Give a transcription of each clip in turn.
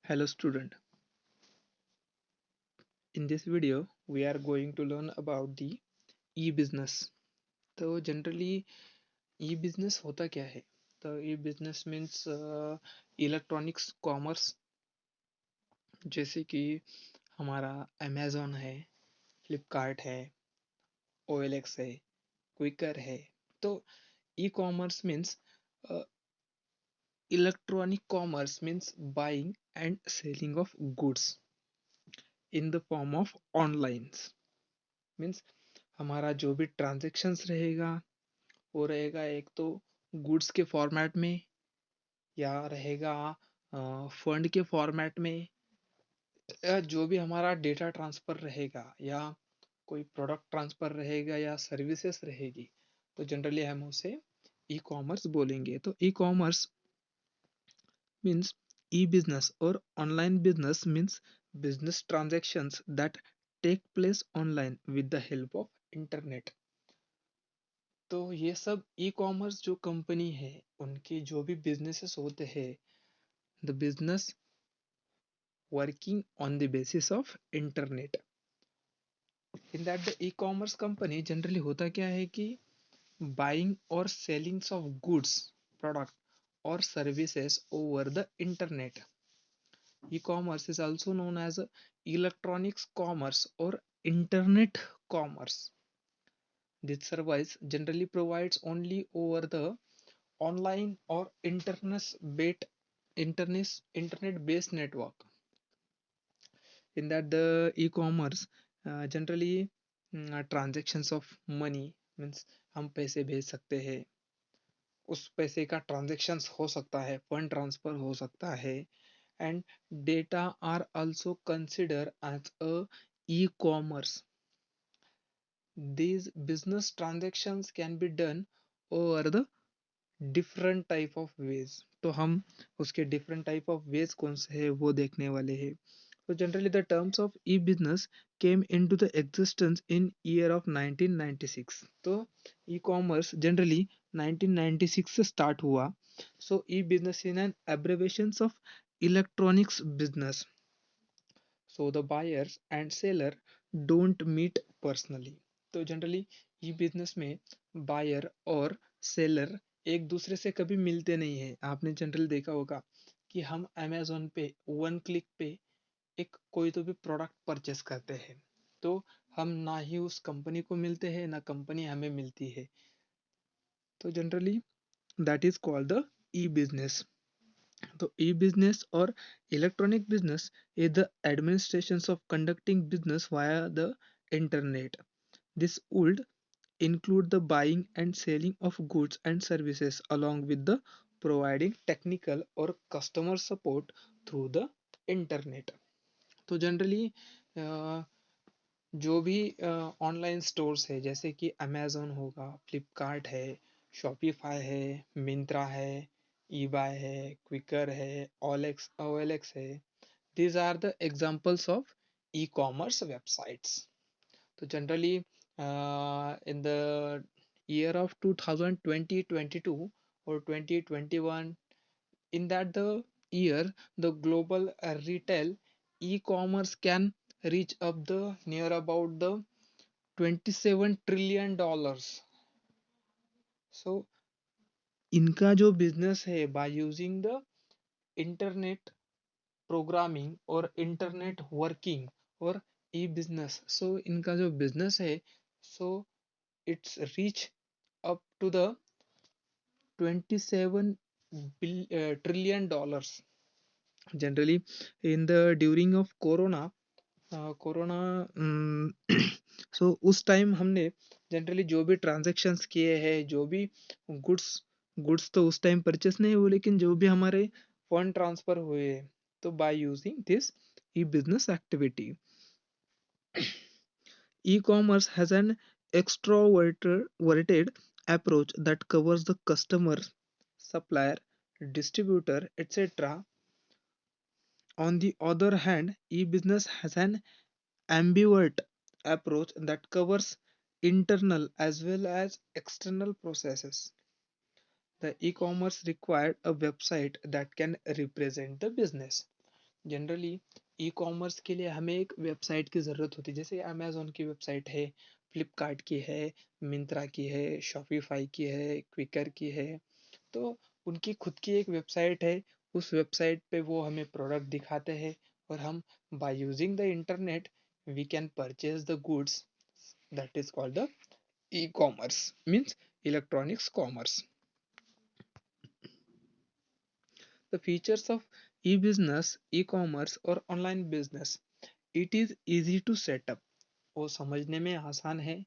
Hello student, in this video we are going to learn about the e-business. तो generally e-business होता क्या है? तो e-business means इलेक्ट्रॉनिक्स कॉमर्स, जैसे कि हमारा अमेज़न है, फ्लिपकार्ट है, OLX है, क्विकर है. तो e-commerce means electronic commerce means buying and selling of goods in the form of online. Means हमारा जो भी ट्रांजेक्शन्स रहेगा वो रहेगा एक तो गुड्स के फॉर्मेट में, या रहेगा फंड के फॉर्मेट में, या जो भी हमारा डेटा ट्रांसफ़र रहेगा, या कोई प्रोडक्ट ट्रांसफ़र रहेगा, या सर्विसेज रहेगी, तो जनरली हम उसे ई कॉमर्स बोलेंगे. तो ई कॉमर्स मीन्स ई बिजनेस और online business means business transactions that take place online with the help of internet. तो ये सब ई कॉमर्स जो कंपनी है उनके जो भी बिजनेसेस होते हैं, the business working on the basis of internet. In that the e commerce company generally होता क्या है कि बाइंग और सेलिंग्स ऑफ गुड्स, प्रोडक्ट और services over the internet. E commerce is also known as electronics commerce और internet commerce. This service generally provides only over the online or internet-based network. In that the e-commerce generally transactions of money means हम पैसे भेज सकते हैं, उस पैसे का transactions हो सकता है, फंड ट्रांसफर हो सकता है, and data are also consider as a e-commerce. These business transactions can be done over the different type of ways. तो हम उसके डिफरेंट टाइप ऑफ वेज कौन से है वो देखने वाले हैं. तो generally the terms of e business came into the existence in year of 1996. तो ई कॉमर्स जनरली 1996 से स्टार्ट हुआ. So e business in an abbreviation of electronics business. So the buyers and seller don't meet personally. तो generally e business में buyer और seller एक दूसरे से कभी मिलते नहीं है. आपने जनरल देखा होगा कि हम अमेजोन पे वन क्लिक पे एक कोई तो भी प्रोडक्ट परचेस करते हैं, तो हम ना ही उस कंपनी को मिलते हैं ना कंपनी हमें मिलती है. तो generally that is called the E business. तो ई बिजनेस और electronic business is the administration of conducting business via the internet. This would include the buying and selling of goods and services along with the providing technical or customer support through the internet. तो generally जो भी online stores है, जैसे कि Amazon होगा, फ्लिपकार्ट है, Shopify है, मिंत्रा है, ईबाय है, क्विकर है, OLX है, these are the examples of e-commerce websites. तो generally in the year of 2020-22 or 2021, in that the year the global retail e-commerce can reach up the near about the 27 trillion dollars. So इनका जो business है bye using the internet programming और internet working और ई business, सो इनका जो business है, सो it's reach up to the 27 trillion dollars. Generally in the during of corona सो उस time हमने जनरली जो भी ट्रांजैक्शंस किए हैं, जो भी गुड्स गुड्स तो उस टाइम परचेस नहीं हुए, लेकिन जो भी हमारे फंड ट्रांसफर हुए, तो by using this E business activity. E-commerce has an extroverted approach that covers the customer, supplier, distributor, etc. On the other hand, e-business has an ambivert approach that covers internal as well as external processes. The e-commerce required a website that can represent the business. Generally e commerce के लिए हमें एक website की ज़रूरत होती है, जैसे Amazon की वेबसाइट है, फ्लिपकार्ट की है, मिंत्रा की है, शॉपिफाई की है, क्विकर की है। तो उनकी खुद की एक वेबसाइट है। उस वेबसाइट पे वो हमें प्रोडक्ट दिखाते हैं और हम by using the internet we can purchase the goods, that is called the e commerce, means electronics commerce. The features of e business, e commerce और online business, it is easy to setup, वो समझने में आसान है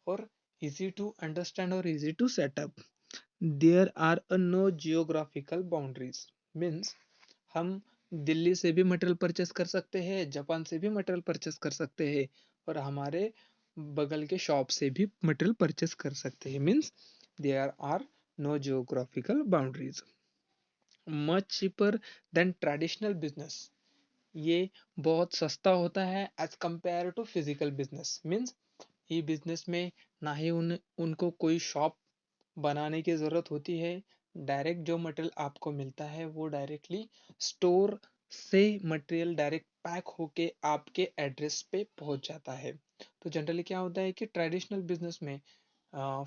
और easy to understand और easy to setup. There are no geographical boundaries, means हम दिल्ली से भी मटेरियल परचेस कर सकते हैं, जापान से भी मटेरियल परचेस कर सकते हैं और हमारे बगल के शॉप से भी मटेरियल परचेस कर सकते हैं, means there are no geographical boundaries. Much cheaper than traditional business, ये बहुत सस्ता होता है as compare to physical business. Means E business में ना ही उनको कोई शॉप बनाने की ज़रूरत होती है। डायरेक्ट जो मटेरियल आपको मिलता है वो डायरेक्टली स्टोर से मटेरियल डायरेक्ट पैक होके आपके एड्रेस पे पहुंच जाता है। तो जनरली क्या होता है कि ट्रेडिशनल बिजनेस में,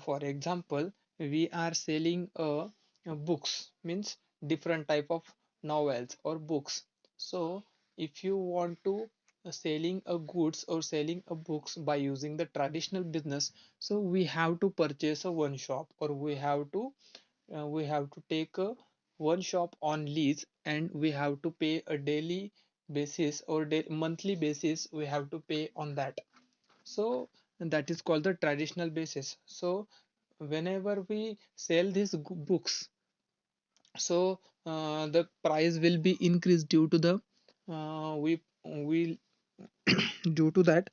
for example, we are selling books, means different type of novels or books. So if you want to selling a goods or selling a books by using the traditional business, so we have to purchase a one shop, or we have to take a one shop on lease, and we have to pay a daily basis or monthly basis, we have to pay on that. So that is called the traditional basis. So whenever we sell these books, so the price will be increased due to the we due to that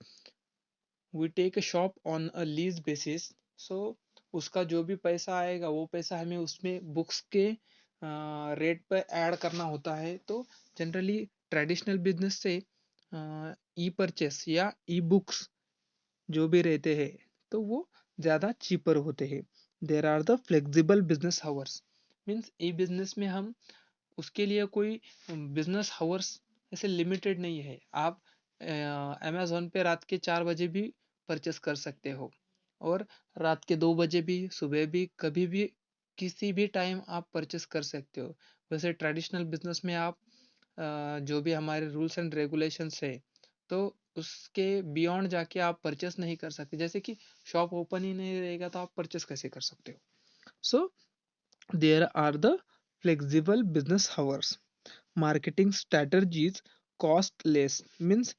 we take a shop on a lease basis. So उसका जो भी पैसा आएगा वो पैसा हमें उसमें books के रेट पर ऐड करना होता है। तो जनरली ट्रेडिशनल बिजनेस से ई परचेस या ई बुक्स जो भी रहते हैं तो वो ज़्यादा चीपर होते हैं। There are the flexible business hours, means E business में हम उसके लिए कोई बिजनेस हावर्स ऐसे लिमिटेड नहीं है। आप अमेज़न पे रात के 4 बजे भी परचेस कर सकते हो और रात के 2 बजे भी, सुबह भी, कभी भी, किसी भी टाइम आप परचेस कर सकते हो। वैसे ट्रेडिशनल बिजनेस में आप जो भी हमारे रूल्स एंड रेगुलेशंस है तो उसके बियॉन्ड जाके आप परचेस नहीं कर सकते। जैसे कि शॉप ओपन ही नहीं रहेगा तो आप परचेस कैसे कर सकते हो। So there are the flexible business hours, marketing strategies cost less, means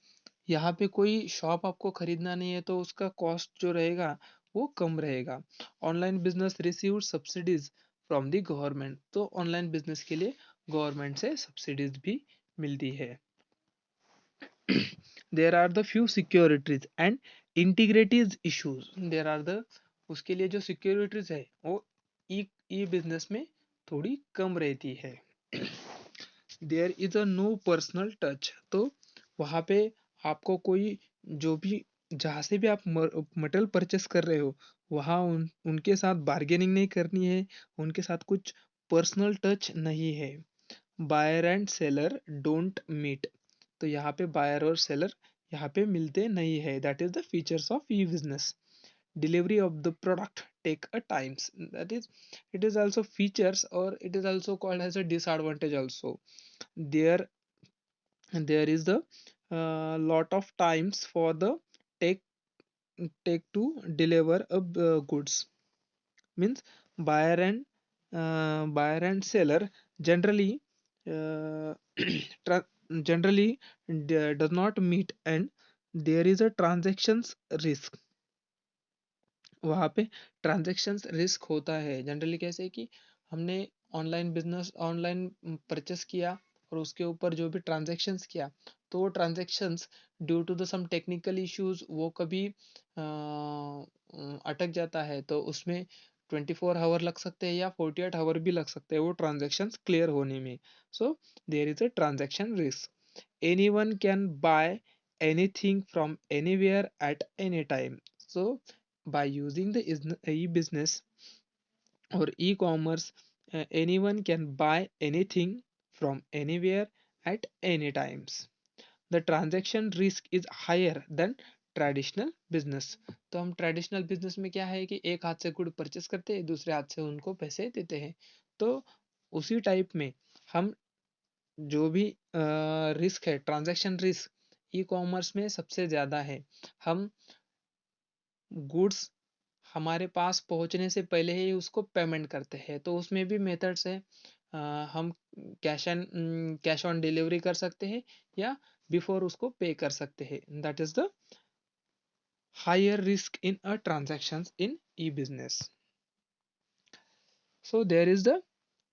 यहाँ पे कोई शॉप आपको खरीदना नहीं है तो उसका कॉस्ट जो रहेगा वो कम रहेगा। Online business receive subsidies from the government, तो ऑनलाइन बिजनेस के लिए गवर्नमेंट से सब्सिडीज भी मिलती है। There are the few securities and integrities issues, there are the उसके लिए जो सिक्योरिटीज है वो ई ई बिजनेस में थोड़ी कम रहती है। There is a no personal touch, तो वहाँ पे आपको कोई जो भी जहाँ से भी आप मटेरियल परचेस कर रहे हो वहाँ उनके साथ बार्गेनिंग नहीं करनी है, उनके साथ कुछ पर्सनल टच नहीं है। Buyer and seller don't meet, तो यहाँ पे बायर और सेलर यहाँ पे मिलते नहीं है। That is the features of e business. Delivery of the product take a times, that is it is also features और it is also called as a disadvantage also. there there is the lot of times for the take take to deliver a goods, means buyer and buyer and seller generally uh, generally does not meet, and there is a transactions risk। वहाँ पे transactions risk होता है generally. कैसे कि हमने online business online purchase किया और उसके ऊपर जो भी ट्रांजैक्शंस किया तो वो transactions due to the some technical issues वो कभी अटक जाता है तो उसमें 24 आवर लग सकते हैं या 48 आवर भी लग सकते हैं वो ट्रांजैक्शंस क्लियर होने में। So there is a transaction risk. Anyone can buy anything from anywhere at any time। So by using the e-business or e-commerce, anyone can buy anything from anywhere at any times. The transaction risk is higher than traditional business. तो हम traditional business में क्या है कि एक हाथ से good purchase करते हैं, दूसरे हाथ से उनको पैसे देते हैं. तो उसी टाइप में हम जो भी रिस्क है, ट्रांजैक्शन रिस्क ई कॉमर्स में सबसे ज़्यादा है. हम गुड्स हमारे पास पहुंचने से पहले ही उसको पेमेंट करते हैं, तो उसमें भी मेथड्स है. हम कैश ऑन डिलीवरी कर सकते हैं या बिफोर उसको पे कर सकते हैं. That is the higher risk in a transactions in E business. So there is the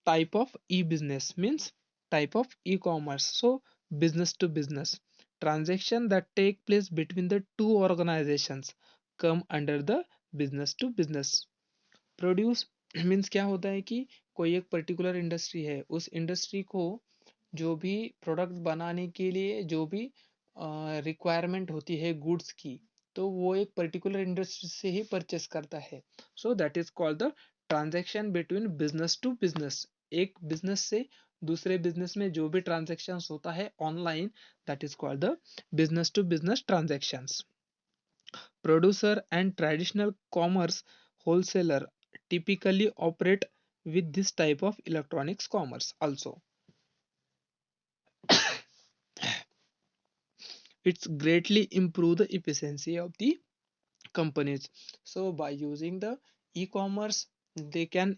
type of e-business, means type of e-commerce. So business to business transaction that take place between the two organizations come under the business to business. Produce means क्या होता है कि कोई एक particular industry है, उस industry को जो भी प्रोडक्ट बनाने के लिए जो भी रिक्वायरमेंट होती है गुड्स की, तो वो एक पर्टिकुलर इंडस्ट्री से ही परचेस करता है. So that is called the transaction between business to business. एक बिजनेस से दूसरे बिजनेस में जो भी ट्रांजैक्शंस होता है online, that is called the business to business transactions. Producer and traditional commerce wholesaler typically operate with this type of electronics commerce also. It's greatly improve the efficiency of the companies. So by using the e-commerce, they can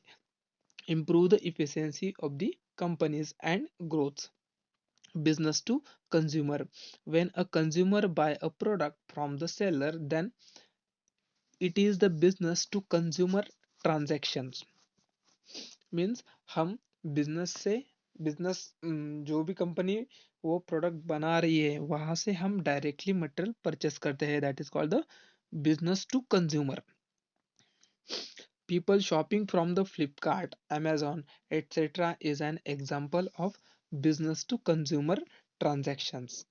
improve the efficiency of the companies and growth. Business to consumer: when a consumer buy a product from the seller, then it is the business to consumer transactions. Means हम business से business, जो भी company वो product बना रही है वहां से हम डायरेक्टली मटेरियल परचेस करते हैं. That is called the business to consumer. People shopping from the Flipkart, Amazon etcetera is an example of business to consumer transactions.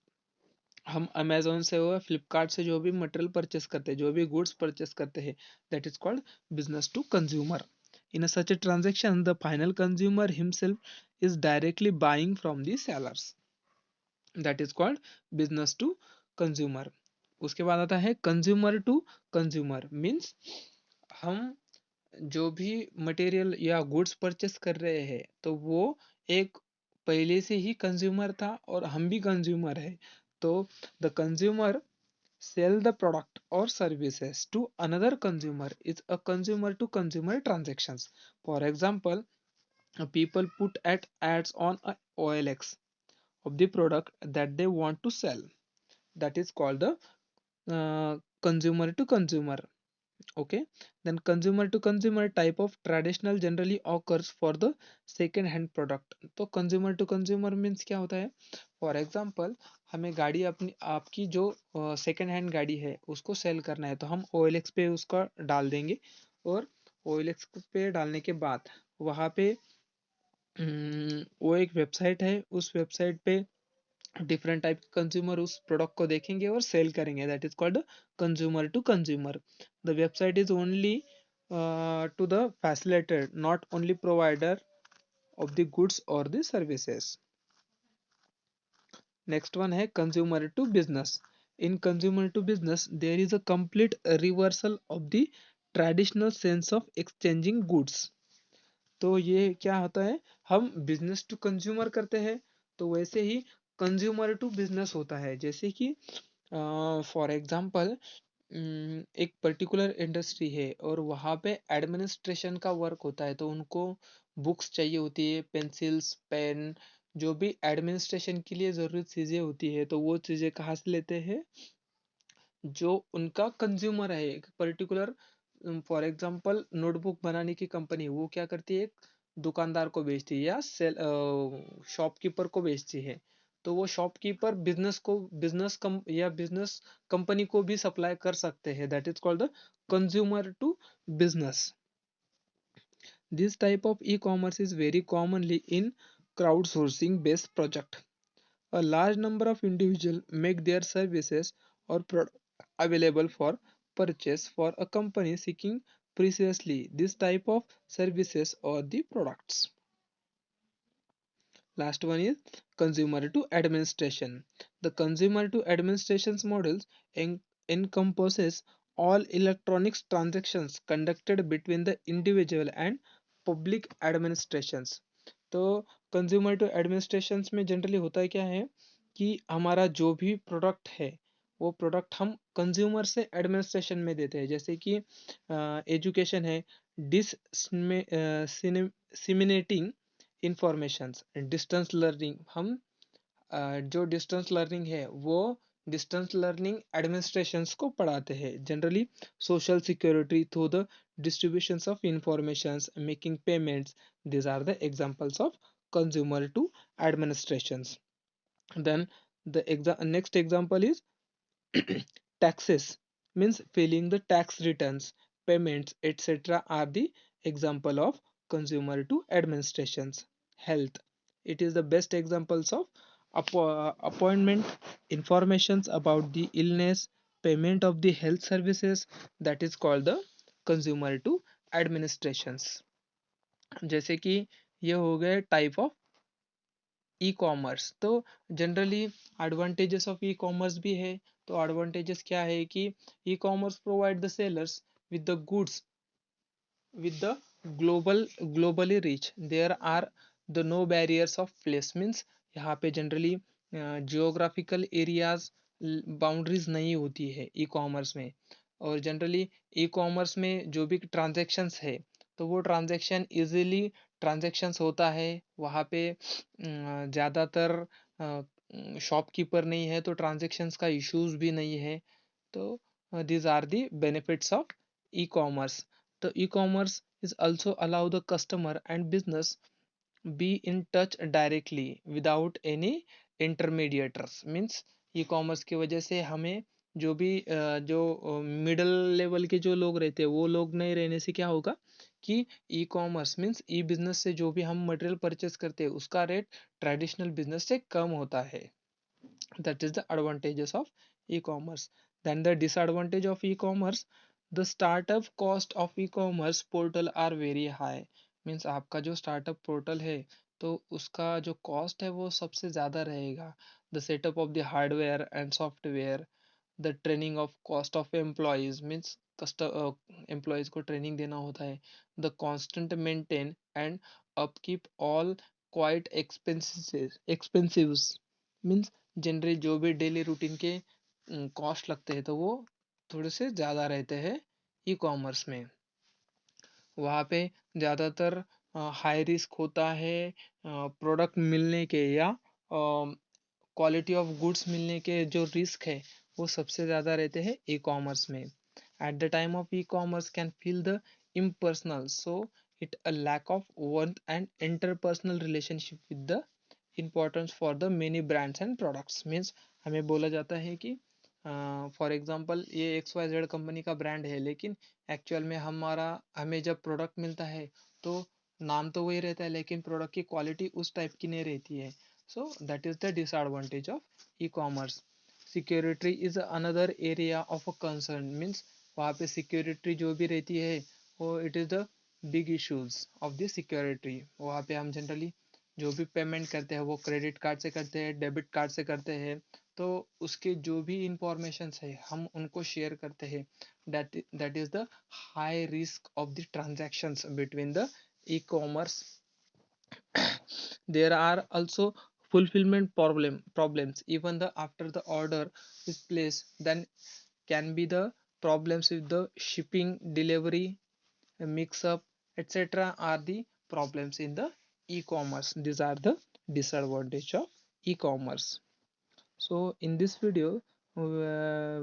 हम अमेजोन से और फ्लिपकार्ट से जो भी मटेरियल परचेस करते हैं, जो भी गुड्स परचेस करते हैं, that is called business to consumer. In a such a transaction, the final consumer himself is directly buying from the sellers. That is called business to consumer. उसके बाद आता है consumer to consumer. Means हम जो भी material या goods purchase कर रहे हैं, तो वो एक पहले से ही कंज्यूमर था और हम भी कंज्यूमर है. तो the consumer sell the product or services to another consumer is a consumer to consumer transactions. For example, people put at ads on a OLX of the product that they want to sell. That is called the consumer to consumer. Okay, then consumer to consumer type of traditional generally occurs for the second hand product. तो consumer to consumer means क्या होता है? For example, हमें गाड़ी अपनी आपकी जो second hand गाड़ी है उसको सेल करना है, तो हम OLX पे उसका डाल देंगे. और OLX पे डालने के बाद वहाँ पे वो एक वेबसाइट है, उस वेबसाइट पे डिफरेंट टाइप के कंज्यूमर उस प्रोडक्ट को देखेंगे और सेल करेंगे. That is called consumer to consumer. The website is only to the facilitator, not only provider of the goods और द सर्विसेज. नेक्स्ट वन है consumer to business. In consumer to business there is a complete reversal of the traditional sense of exchanging goods. तो ये क्या होता है, हम business to consumer करते हैं, तो वैसे ही कंज्यूमर टू बिजनेस होता है. जैसे कि फॉर एग्जांपल, एक पर्टिकुलर इंडस्ट्री है और वहाँ पे एडमिनिस्ट्रेशन का वर्क होता है, तो उनको बुक्स चाहिए होती है, पेंसिल्स, पेन, जो भी एडमिनिस्ट्रेशन के लिए ज़रूरत चीज़ें होती है, तो वो चीज़ें कहाँ से लेते हैं? जो उनका कंज्यूमर है एक पर्टिकुलर. फॉर एग्जांपल, नोटबुक बनाने की कंपनी वो क्या करती है, एक दुकानदार को बेचती है या सेल शॉपकीपर को बेचती है. तो वो शॉपकीपर बिजनेस कम या बिजनेस कंपनी को भी सप्लाई कर सकते हैं. That is called the consumer to business. This type of E commerce is very commonly in crowdsourcing based project. A large number of individuals make their services or products available for purchase for a company seeking precisely this type of services or the products. Last one is consumer to administration. The consumer to administrations models encompasses all electronics transactions conducted between the individual and public administrations. तो consumer to administrations में generally होता क्या है कि हमारा जो भी product है वो प्रोडक्ट हम कंज्यूमर से एडमिनिस्ट्रेशन में देते हैं, जैसे कि एजुकेशन है, डिसमिनेटिंग इंफॉर्मेशंस, डिस्टेंस लर्निंग, हम जो डिस्टेंस लर्निंग है वो डिस्टेंस लर्निंग एडमिनिस्ट्रेशंस को पढ़ाते हैं। Generally social security through the distributions of informations, making payments. These are the examples of consumer to administrations. Then the next example is taxes, means filing the tax returns, payments, etc. are the example of consumer to administrations. Health, it is the best examples of appointment informations about the illness, payment of the health services, that is called the consumer to administrations. जैसे कि ये हो गए type of E commerce. तो generally advantages of E commerce भी है। तो advantages क्या है कि e commerce provide the sellers with the goods with the globally reach, there are the no barriers of place, means यहाँ पे जनरली जियोग्राफिकल एरियाज बाउंड्रीज नहीं होती है ई कॉमर्स में। और जनरली ई कॉमर्स में जो भी ट्रांजैक्शंस है तो वो ट्रांजैक्शन इजीली ट्रांजैक्शंस होता है वहाँ पे। ज़्यादातर शॉपकीपर नहीं है तो ट्रांजैक्शंस का इश्यूज भी नहीं है। तो these are the benefits of e-commerce. The e-commerce is also allow the customer and business be in touch directly without any intermediators, means e commerce की वजह से हमें जो भी जो मिडल लेवल के जो लोग रहते हैं वो लोग नहीं रहने से क्या होगा कि ई कॉमर्स मीन्स ई बिजनेस से जो भी हम मटेरियल परचेस करते हैं उसका रेट ट्रेडिशनल बिजनेस से कम होता है। That is the advantages of e-commerce. Then the disadvantage of e-commerce, the startup cost of e-commerce portal are very high, means आपका जो startup portal है तो उसका जो cost है वो सबसे ज़्यादा रहेगा। The setup of the hardware and software, the training of cost of employees, means employees को training देना होता है, the constant maintain and upkeep all quite expensive, means generally जो भी डेली रूटीन के कॉस्ट लगते हैं तो वो थोड़े से ज़्यादा रहते हैं ई कॉमर्स में। वहाँ पे ज़्यादातर हाई रिस्क होता है प्रोडक्ट मिलने के या क्वालिटी ऑफ गुड्स मिलने के जो रिस्क है वो सबसे ज़्यादा रहते हैं ई कॉमर्स में। At the time of E commerce can feel the impersonal, so it a lack of warmth and interpersonal relationship with the importance for the many brands and products, means हमें बोला जाता है कि for example ये x Y Z company का brand है लेकिन actual में हमारा हमें जब प्रोडक्ट मिलता है तो नाम तो वही रहता है लेकिन प्रोडक्ट की क्वालिटी उस टाइप की नहीं रहती है। So that is the disadvantage of E commerce. Security is another area of a concern, means वहाँ पे सिक्योरिटी जो भी रहती है वो it is the big issues of the security. वहाँ पे हम जनरली जो भी पेमेंट करते हैं वो क्रेडिट कार्ड से करते हैं, डेबिट कार्ड से करते हैं, तो उसके जो भी इंफॉर्मेशंस है हम उनको शेयर करते हैं। That is the high risk of the transactions between the e commerce. there are also fulfillment problems even the after the order is placed, then can be the problems with the shipping, delivery, mix up, etc. are the problems in the e-commerce. These are the disadvantage of e-commerce. So in this video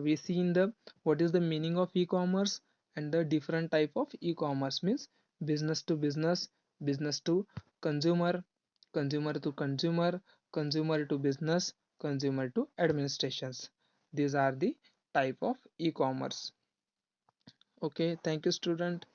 we see in the what is the meaning of e-commerce and the different type of e-commerce, means business to business, business to consumer, consumer to consumer, consumer to business, consumer to administrations. These are the type of e-commerce. Okay, thank you student.